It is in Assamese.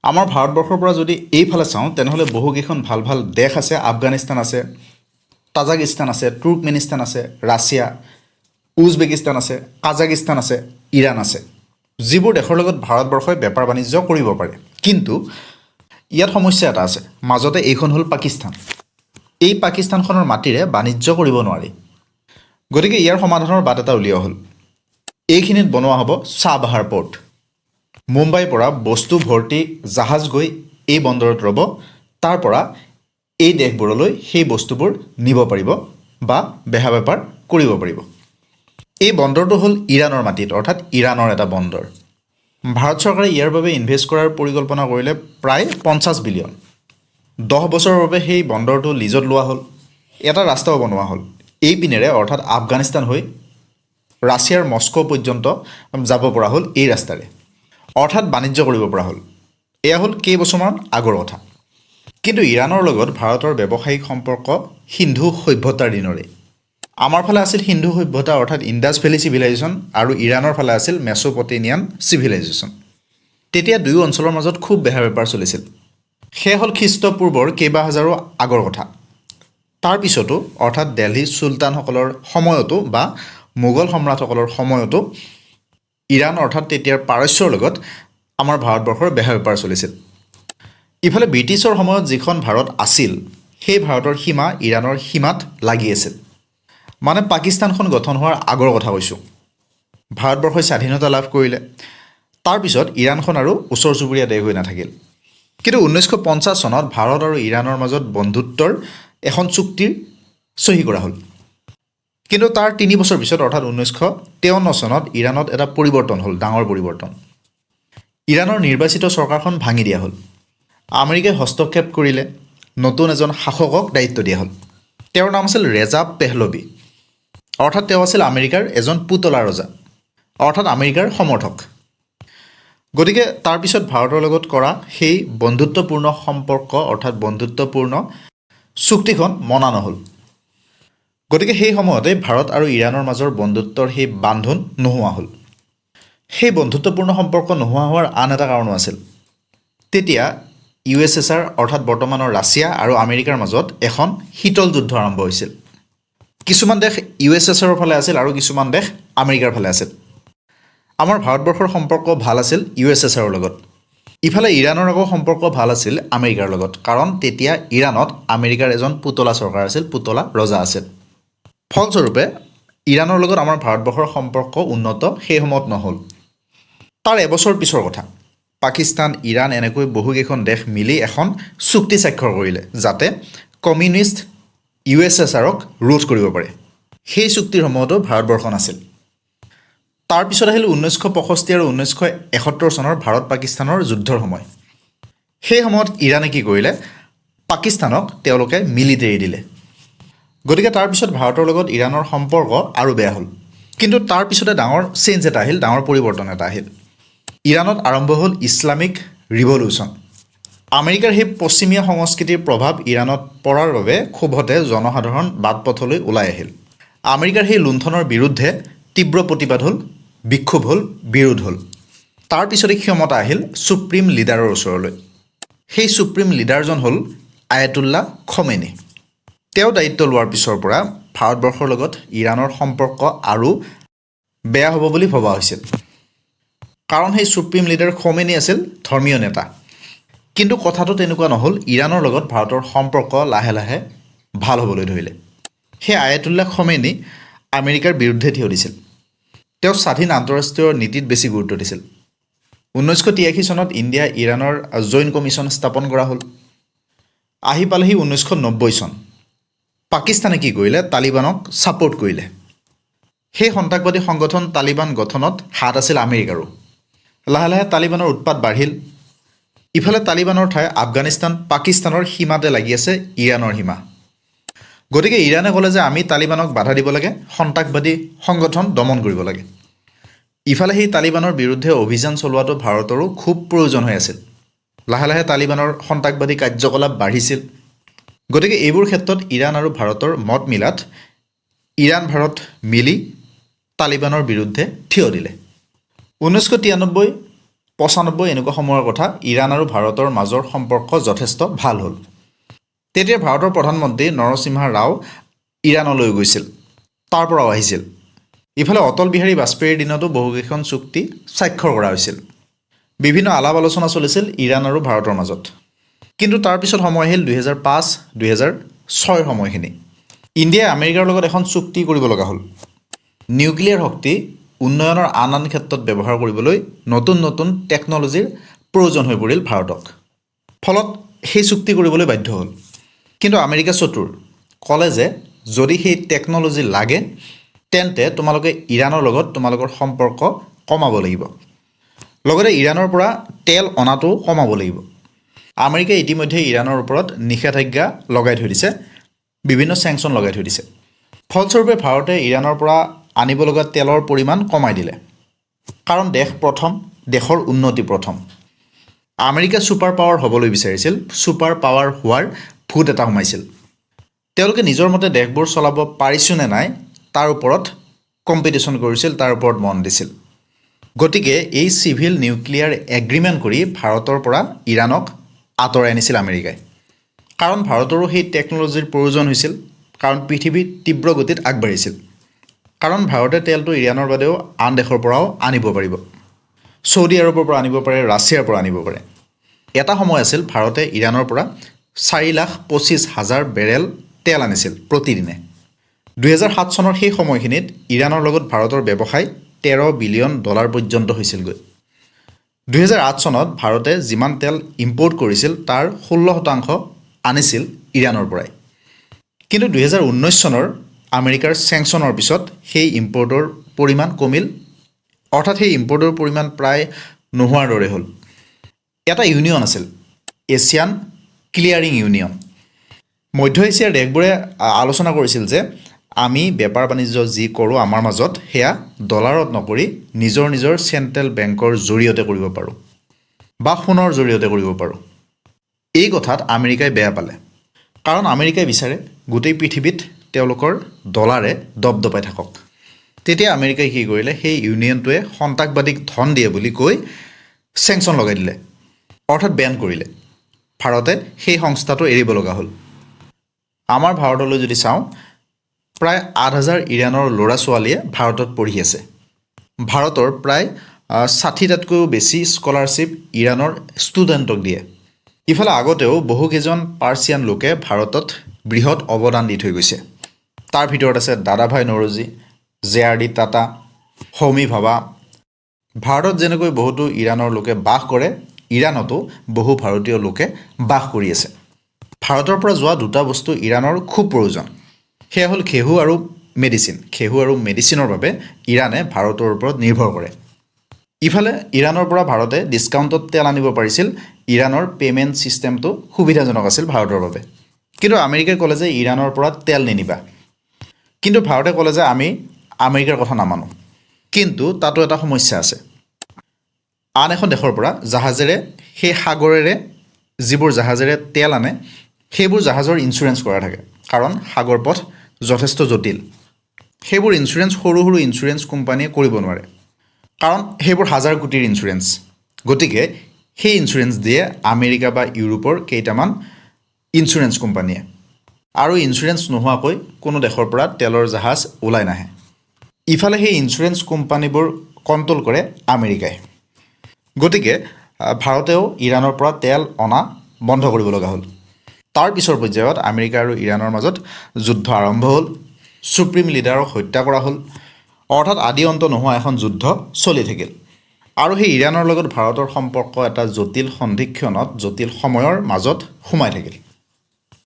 আমাৰ ভাৰতবৰ্ষৰ পৰা যদি এইফালে চাওঁ তেনেহ'লে বহুকেইখন ভাল ভাল দেশ আছে। আফগানিস্তান আছে, তাজাকিস্তান আছে, তুৰ্কমেনিস্তান আছে, ৰাছিয়া, উজবেকিস্তান আছে, কাজাকিস্তান আছে, ইৰাণ আছে, যিবোৰ দেশৰ লগত ভাৰতবৰ্ষই বেপাৰ বাণিজ্য কৰিব পাৰে। কিন্তু ইয়াত সমস্যা এটা আছে, মাজতে এইখন হ'ল পাকিস্তান। এই পাকিস্তানখনৰ মাটিৰে বাণিজ্য কৰিব নোৱাৰি। গতিকে ইয়াৰ সমাধানৰ বাট এটা উলিওৱা হ'ল। এইখিনিত বনোৱা হ'ব চাবাহাৰ পৰ্ট। মুম্বাইৰ পৰা বস্তু ভৰ্তি জাহাজ গৈ এই বন্দৰত ৰ'ব, তাৰ পৰা এই দেশবোৰলৈ সেই বস্তুবোৰ নিব পাৰিব বা বেহা বেপাৰ কৰিব পাৰিব। এই বন্দৰটো হ'ল ইৰাণৰ মাটিত, অৰ্থাৎ ইৰাণৰ এটা বন্দৰ। ভাৰত চৰকাৰে ইয়াৰ বাবে ইনভেষ্ট কৰাৰ পৰিকল্পনা কৰিলে প্ৰায় 50 বিলিয়ন। 10 বছৰৰ বাবে সেই বন্দৰটো লিজত লোৱা হ'ল। এটা ৰাস্তাও বনোৱা হ'ল এই পিনেৰে, অৰ্থাৎ আফগানিস্তান হৈ ৰাছিয়াৰ মস্কো পৰ্যন্ত যাব পৰা হ'ল এই ৰাস্তাৰে, অৰ্থাৎ বাণিজ্য কৰিব পৰা হ'ল। এয়া হ'ল কেইবছৰমান আগৰ কথা। কিন্তু ইৰাণৰ লগত ভাৰতৰ ব্যৱসায়িক সম্পৰ্ক সিন্ধু সভ্যতাৰ দিনৰে। আমাৰ ফালে আছিল সিন্ধু সভ্যতা, অৰ্থাৎ ইণ্ডাছ ভেলী চিভিলাইজেশ্যন, আৰু ইৰাণৰ ফালে আছিল মেছোপটেমিয়ান চিভিলাইজেশ্যন। তেতিয়া দুয়ো অঞ্চলৰ মাজত খুব বেহা বেপাৰ চলিছিল। সেয়া হ'ল খ্ৰীষ্টপূৰ্বৰ কেইবা হাজাৰো আগৰ কথা। তাৰপিছতো, অৰ্থাৎ দেলহী চুলতানসকলৰ সময়তো বা মোগল সম্ৰাটসকলৰ সময়তো ইৰাণ, অৰ্থাৎ তেতিয়াৰ পাৰস্যৰ লগত আমাৰ ভাৰতবৰ্ষৰ বেহা বেপাৰ চলিছিল। ইফালে ব্ৰিটিছৰ সময়ত যিখন ভাৰত আছিল, সেই ভাৰতৰ সীমা ইৰাণৰ সীমাত লাগি আছিল। মানে পাকিস্তানখন গঠন হোৱাৰ আগৰ কথা কৈছোঁ। ভাৰতবৰ্ষই স্বাধীনতা লাভ কৰিলে, তাৰপিছত ইৰাণখন আৰু ওচৰ চুবুৰীয়া দেশ হৈ নাথাকিল। কিন্তু 1950 চনত ভাৰত আৰু ইৰাণৰ মাজত বন্ধুত্বৰ এখন চুক্তিৰ চহী কৰা হ'ল। কিন্তু তাৰ 3 বছৰ পিছত, অৰ্থাৎ 1953 চনত ইৰাণত এটা পৰিৱৰ্তন হ'ল, ডাঙৰ পৰিৱৰ্তন। ইৰাণৰ নিৰ্বাচিত চৰকাৰখন ভাঙি দিয়া হ'ল। আমেৰিকাই হস্তক্ষেপ কৰিলে, নতুন এজন শাসকক দায়িত্ব দিয়া হ'ল। তেওঁৰ নাম আছিল ৰেজা পেহলভি, অৰ্থাৎ তেওঁ আছিল আমেৰিকাৰ এজন পুতলা ৰজা, অৰ্থাৎ আমেৰিকাৰ সমৰ্থক। গতিকে তাৰপিছত ভাৰতৰ লগত কৰা সেই বন্ধুত্বপূৰ্ণ সম্পৰ্ক, অৰ্থাৎ বন্ধুত্বপূৰ্ণ চুক্তিখন মনা নহ'ল। গতিকে সেই সময়তে ভাৰত আৰু ইৰাণৰ মাজৰ বন্ধুত্বৰ সেই বান্ধোন নোহোৱা হ'ল। সেই বন্ধুত্বপূৰ্ণ সম্পৰ্ক নোহোৱা হোৱাৰ আন এটা কাৰণো আছিল। তেতিয়া USSR, অৰ্থাৎ বৰ্তমানৰ ৰাছিয়া আৰু আমেৰিকাৰ মাজত এখন শীতল যুদ্ধ আৰম্ভ হৈছিল। কিছুমান দেশ USSR ফালে আছিল আৰু কিছুমান দেশ আমেৰিকাৰ ফালে আছিল। আমাৰ ভাৰতবৰ্ষৰ সম্পৰ্ক ভাল আছিল USSR লগত। ইফালে ইৰাণৰ আকৌ সম্পৰ্ক ভাল আছিল আমেৰিকাৰ লগত, কাৰণ তেতিয়া ইৰাণত আমেৰিকাৰ এজন পুতলা চৰকাৰ আছিল, পুতলা ৰজা আছিল। ফলস্বৰূপে ইৰাণৰ লগত আমাৰ ভাৰতবৰ্ষৰ সম্পৰ্ক উন্নত সেই সময়ত নহ'ল। তাৰ এবছৰ পিছৰ কথা, পাকিস্তান, ইৰাণ এনেকৈ বহুকেইখন দেশ মিলি এখন চুক্তি স্বাক্ষৰ কৰিলে, যাতে কমিউনিষ্ট USSRক ৰোধ কৰিব পাৰে। সেই চুক্তিৰ সময়তো ভাৰতবৰ্ষ নাছিল। তাৰপিছত আহিল 1965 আৰু 1971 চনৰ ভাৰত পাকিস্তানৰ যুদ্ধৰ সময়। সেই সময়ত ইৰাণে কি কৰিলে, পাকিস্তানক তেওঁলোকে মিলিটেৰী দিলে। গতিকে তাৰপিছত ভাৰতৰ লগত ইৰাণৰ সম্পৰ্ক আৰু বেয়া হ'ল। কিন্তু তাৰপিছতে ডাঙৰ চেঞ্জ এটা আহিল, ডাঙৰ পৰিৱৰ্তন এটা আহিল। ইৰাণত আৰম্ভ হ'ল ইছলামিক ৰিভলিউশ্যন। আমেৰিকাৰ সেই পশ্চিমীয়া সংস্কৃতিৰ প্ৰভাৱ ইৰাণত পৰাৰ বাবে ক্ষোভতে জনসাধাৰণ বাটপথলৈ ওলাই আহিল। আমেৰিকাৰ সেই লুণ্ঠনৰ বিৰুদ্ধে তীব্ৰ প্ৰতিবাদ হ'ল, বিক্ষোভ হ'ল, বিৰোধ হ'ল। তাৰপিছতে ক্ষমতা আহিল ছুপ্ৰিম লিডাৰৰ ওচৰলৈ। সেই ছুপ্ৰিম লিডাৰজন হ'ল আয়াতুল্লাহ খমেনি। তেওঁ দায়িত্ব লোৱাৰ পিছৰ পৰা ভাৰতবৰ্ষৰ লগত ইৰাণৰ সম্পৰ্ক আৰু বেয়া হ'ব বুলি ভবা হৈছিল। কাৰণ সেই ছুপ্ৰিম লিডাৰ খমেনি আছিল ধৰ্মীয় নেতা। কিন্তু কথাটো তেনেকুৱা নহ'ল। ইৰাণৰ লগত ভাৰতৰ সম্পৰ্ক লাহে লাহে ভাল হ'বলৈ ধৰিলে। সেই আয়াতুল্লাহ খমেনি আমেৰিকাৰ বিৰুদ্ধে থিয় দিছিল। তেওঁ স্বাধীন আন্তঃৰাষ্ট্ৰীয় নীতিত বেছি গুৰুত্ব দিছিল। 1983 চনত ইণ্ডিয়া ইৰাণৰ জইণ্ট কমিশ্যন স্থাপন কৰা হ'ল। আহি পালেহি 1990 চন। পাকিস্তানে কি কৰিলে, তালিবানক ছাপোৰ্ট কৰিলে। সেই সন্ত্ৰাসবাদী সংগঠন তালিবান গঠনত হাত আছিল আমেৰিকাৰো। লাহে লাহে তালিবানৰ উৎপাত বাঢ়িল। ইফালে তালিবানৰ ঠাই আফগানিস্তান, পাকিস্তানৰ সীমাতে লাগি আছে ইৰাণৰ সীমা। গতিকে ইৰাণে ক'লে যে আমি তালিবানক বাধা দিব লাগে, সন্ত্ৰাসবাদী সংগঠন দমন কৰিব লাগে। ইফালে সেই তালিবানৰ বিৰুদ্ধে অভিযান চলোৱাটো ভাৰতৰো খুব প্ৰয়োজন হৈ আছিল। লাহে লাহে তালিবানৰ সন্ত্ৰাসবাদী কাৰ্যকলাপ বাঢ়িছিল। গতিকে এইবোৰ ক্ষেত্ৰত ইৰাণ আৰু ভাৰতৰ মত মিলাত ইৰাণ ভাৰত মিলি তালিবানৰ বিৰুদ্ধে থিয় দিলে। 1993 95 এনেকুৱা সময়ৰ কথা ইৰাণ আৰু ভাৰতৰ মাজৰ সম্পৰ্ক যথেষ্ট ভাল হ'ল। তেতিয়া ভাৰতৰ প্ৰধানমন্ত্ৰী নৰসিম্হা ৰাও ইৰাণলৈ গৈছিল, তাৰ পৰাও আহিছিল। ইফালে অটল বিহাৰী বাজপেয়ীৰ দিনতো বহুকেইখন চুক্তি স্বাক্ষৰ কৰা হৈছিল। বিভিন্ন আলাপ আলোচনা চলিছিল ইৰাণ আৰু ভাৰতৰ মাজত। কিন্তু তাৰপিছত সময় আহিল 2005-2006 সময়খিনি। ইণ্ডিয়াই আমেৰিকাৰ লগত এখন চুক্তি কৰিব লগা হ'ল। নিউক্লিয়াৰ শক্তি উন্নয়নৰ আন আন ক্ষেত্ৰত ব্যৱহাৰ কৰিবলৈ নতুন নতুন টেকন'লজিৰ প্ৰয়োজন হৈ পৰিল ভাৰতক। ফলত সেই চুক্তি কৰিবলৈ বাধ্য হ'ল। কিন্তু আমেৰিকা চতুৰ, ক'লে যে যদি সেই টেকন'লজি লাগে তেন্তে তোমালোকে ইৰাণৰ লগত তোমালোকৰ সম্পৰ্ক কমাব লাগিব, লগতে ইৰাণৰ পৰা তেল অনাটো কমাব লাগিব। আমেৰিকাই ইতিমধ্যে ইৰাণৰ ওপৰত নিষেধাজ্ঞা লগাই থৈ দিছে, বিভিন্ন চেংচন লগাই থৈ দিছে। ফলস্বৰূপে ভাৰতে ইৰাণৰ পৰা আনিব লগা তেলৰ পৰিমাণ কমাই দিলে। কাৰণ দেশ প্ৰথম, দেশৰ উন্নতি প্ৰথম। আমেৰিকা ছুপাৰ পাৱাৰ হ'বলৈ বিচাৰিছিল, ছুপাৰ পাৱাৰ হোৱাৰ ভূত এটা সোমাইছিল। তেওঁলোকে নিজৰ মতে দেশবোৰ চলাব পাৰিছোঁ নে নাই তাৰ ওপৰত কম্পিটিশ্যন কৰিছিল, তাৰ ওপৰত মন দিছিল। গতিকে এই চিভিল নিউক্লিয়াৰ এগ্ৰিমেণ্ট কৰি ভাৰতৰ পৰা ইৰাণক আঁতৰাই আনিছিল আমেৰিকাই। কাৰণ ভাৰতৰো সেই টেকন'লজিৰ প্ৰয়োজন হৈছিল, কাৰণ পৃথিৱী তীব্ৰ গতিত আগবাঢ়িছিল। কাৰণ ভাৰতে তেলটো ইৰাণৰ বাদেও আন দেশৰ পৰাও আনিব পাৰিব। ছৌদি আৰবৰ পৰা আনিব পাৰে, ৰাছিয়াৰ পৰা আনিব পাৰে। এটা সময় আছিল ভাৰতে ইৰাণৰ পৰা 4,25,000 বেৰেল তেল আনিছিল প্ৰতিদিনে। 2007 চনৰ সেই সময়খিনিত ইৰাণৰ লগত ভাৰতৰ ব্যৱসায় $13 বিলিয়ন পৰ্যন্ত হৈছিলগৈ। 2008 চনত ভাৰতে যিমান তেল ইম্পৰ্ট কৰিছিল তাৰ 16% আনিছিল ইৰাণৰ পৰাই। কিন্তু 2019 চনৰ আমেৰিকাৰ চেংচনৰ পিছত সেই ইম্পৰ্টৰ পৰিমাণ কমিল, অৰ্থাৎ সেই ইম্পৰ্টৰ পৰিমাণ প্ৰায় নোহোৱাৰ দৰে হ'ল। এটা ইউনিয়ন আছিল, এছিয়ান ক্লিয়াৰিং ইউনিয়ন। মধ্য এছিয়াৰ দেশবোৰে আলোচনা কৰিছিল যে আমি বেপাৰ বাণিজ্য যি কৰোঁ আমাৰ মাজত সেয়া ডলাৰত নকৰি নিজৰ নিজৰ চেণ্ট্ৰেল বেংকৰ জৰিয়তে কৰিব পাৰোঁ বা সোণৰ জৰিয়তে কৰিব পাৰোঁ। এই কথাত আমেৰিকাই বেয়া পালে, কাৰণ আমেৰিকাই বিচাৰে গোটেই পৃথিৱীত তেওঁলোকৰ ডলাৰে দপদপাই থাকক। তেতিয়া আমেৰিকাই কি কৰিলে, সেই ইউনিয়নটোৱে সন্ত্ৰাসবাদীক ধন দিয়ে বুলি কৈ চেংচন লগাই দিলে, অৰ্থাৎ বেন কৰিলে। ভাৰতে সেই সংস্থাটো এৰিব লগা হ'ল। আমাৰ ভাৰতলৈ যদি চাওঁ, প্ৰায় 8,000 ইৰাণৰ ল'ৰা ছোৱালীয়ে ভাৰতত পঢ়ি আছে। ভাৰতৰ প্ৰায় 60টাতকৈও বেছি স্কলাৰশ্বিপ ইৰাণৰ ষ্টুডেণ্টক দিয়ে। ইফালে আগতেও বহুকেইজন পাৰ্চিয়ান লোকে ভাৰতত বৃহৎ অৱদান দি থৈ গৈছে। তাৰ ভিতৰত আছে দাদাভাই নৰোজী, JRD টাটা, হোমী ভাবা। ভাৰতত যেনেকৈ বহুতো ইৰাণৰ লোকে বাস কৰে, ইৰাণতো বহু ভাৰতীয় লোকে বাস কৰি আছে। ভাৰতৰ পৰা যোৱা দুটা বস্তু ইৰাণৰ খুব প্ৰয়োজন, সেয়া হ'ল ঘেঁহু আৰু মেডিচিন। ঘেঁহু আৰু মেডিচিনৰ বাবে ইৰাণে ভাৰতৰ ওপৰত নিৰ্ভৰ কৰে। ইফালে ইৰাণৰ পৰা ভাৰতে ডিছকাউণ্টত তেল আনিব পাৰিছিল, ইৰাণৰ পে'মেণ্ট ছিষ্টেমটো সুবিধাজনক আছিল ভাৰতৰ বাবে। কিন্তু আমেৰিকাই ক'লে যে ইৰাণৰ পৰা তেল নিনিবা। কিন্তু ভাৰতে ক'লে যে আমি আমেৰিকাৰ কথা নামানো। কিন্তু তাতো এটা সমস্যা আছে। আন এখন দেশৰ পৰা জাহাজেৰে, সেই সাগৰেৰে যিবোৰ জাহাজেৰে তেল আনে, সেইবোৰ জাহাজৰ ইঞ্চুৰেঞ্চ কৰা থাকে, কাৰণ সাগৰ পথ যথেষ্ট জটিল। সেইবোৰ ইঞ্চুৰেঞ্চ সৰু সৰু ইঞ্চুৰেঞ্চ কোম্পানীয়ে কৰিব নোৱাৰে, কাৰণ সেইবোৰ হাজাৰ কোটিৰ ইঞ্চুৰেঞ্চ। গতিকে সেই ইঞ্চুৰেঞ্চ দিয়ে আমেৰিকা বা ইউৰোপৰ কেইটামান ইঞ্চুৰেঞ্চ কোম্পানীয়ে। আৰু ইঞ্চুৰেঞ্চ নোহোৱাকৈ কোনো দেশৰ পৰা তেলৰ জাহাজ ওলাই নাহে। ইফালে সেই ইঞ্চুৰেঞ্চ কোম্পানীবোৰ কণ্ট্ৰল কৰে আমেৰিকাই। গতিকে ভাৰতেও ইৰাণৰ পৰা তেল অনা বন্ধ কৰিব লগা হ'ল। তাৰ পিছৰ পৰ্যায়ত আমেৰিকা আৰু ইৰাণৰ মাজত যুদ্ধ আৰম্ভ হ'ল। ছুপ্ৰিম লিডাৰক হত্যা কৰা হ'ল। অৰ্থাৎ আদি অন্ত নোহোৱা এখন যুদ্ধ চলি থাকিল। আৰু সেই ইৰাণৰ লগত ভাৰতৰ সম্পৰ্ক এটা জটিল সন্ধিক্ষণত, জটিল সময়ৰ মাজত সোমাই থাকিল।